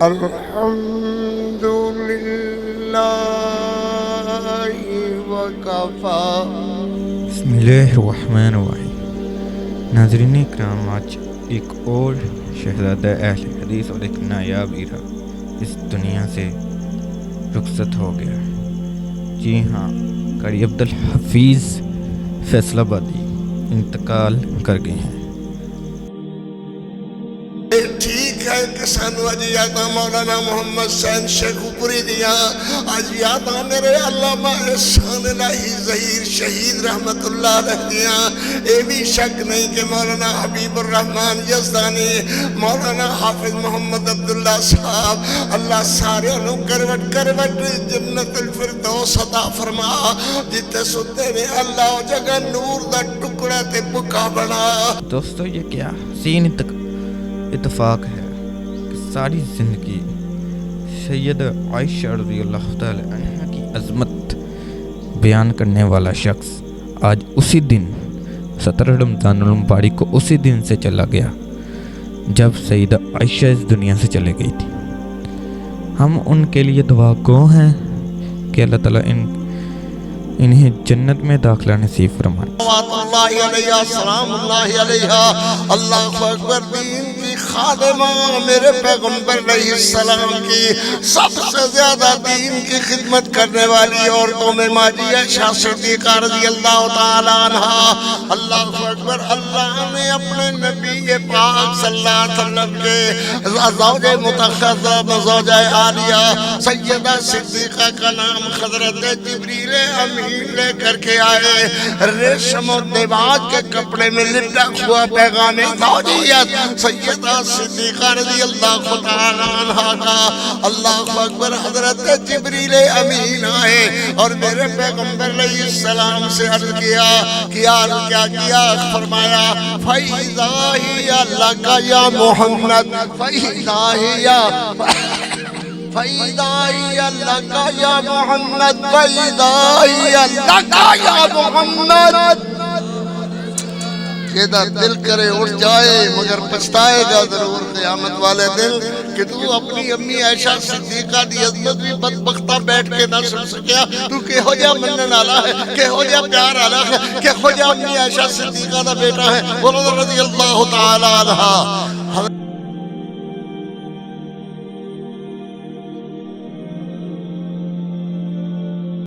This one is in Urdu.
الحمد لله وكفى. بسم اللہ الرحمن الرحیم. ناظرین اکرام، آج ایک اور شہزادہ اہل حدیث اور ایک نایاب ہیرا اس دنیا سے رخصت ہو گیا. جی ہاں، قاری عبدالحفیظ فیصل آبادی انتقال کر گئے ہیں. ٹھیک ہے کہ سانو اج یاداں مولانا محمد حسین شیخ پوری دیاں، اج یاداں میرے علامہ احسان الہی ظہیر شہید رحمت اللہ علیہ دیاں. اے بھی شک نہیں کہ مولانا حبیب الرحمن یزدانی، مولانا حافظ محمد عبداللہ صاحب، اللہ سارے نو کروٹ کروٹ جنت الفردوس عطا فرما. جتے ستے نے اللہ جگہ نور دا ٹکڑا تے بکا بنا. دوستو، یہ کیا حسین اتفاق ہے کہ ساری زندگی سید عائشہ رضی اللہ تعالی عنہ کی عظمت بیان کرنے والا شخص آج اسی دن 17 رمضان المبارک کو اسی دن سے چلا گیا جب سیدہ عائشہ اس دنیا سے چلے گئی تھی. ہم ان کے لیے دعا گو ہیں کہ اللہ تعالیٰ انہیں جنت میں داخلہ نصیب فرمائے. اللہ علیہ سلام اللہ علیہ. اللہ اکبر. دین کی خادمہ میرے پیغمبر علیہ السلام کی سب سے زیادہ دین کی خدمت کرنے والی عورتوں میں ماجی عائشہ صدیقہ رضی اللہ تعالیٰ عنہ. اللہ اکبر. اللہ نے اپنے نبی پاک صلی اللہ علیہ وسلم کے زوج متخذہ زوجہ عالیہ سیدہ صدیقہ کا نام حضرت جبریل امین لے کر کے آئے. ریشم و دیباج کے کپڑے میں لپٹا ہوا پیغام زوجیت سیدہ صدیقہ رضی اللہ تعالیٰ عنہ کا. اللہ اکبر. حضرت جبریل امین آئے اور میرے پیغمبر علیہ السلام سے عرض کیا فرمایا فَإِذَا هِيَ لَكَ يَا مُحَمَّدْ فَإِذَا هِيَ لَكَ يَا مُحَمَّدْ فَإِذَا هِيَ لَكَ يَا مُحَمَّدْ. کہتا دل کرے اٹھ جائے مگر پچھتائے گا ضرور قیامت والے دن کہ تو اپنی امی عائشہ صدیقہ دی عظمت بھی بدبختہ بیٹھ کے نہ سن سکیا. تو کہو جا منن آلہ ہے، کہو جا پیار آلہ ہے، کہو جا امی عائشہ صدیقہ دا بیٹا ہے رضی اللہ تعالی عنہ.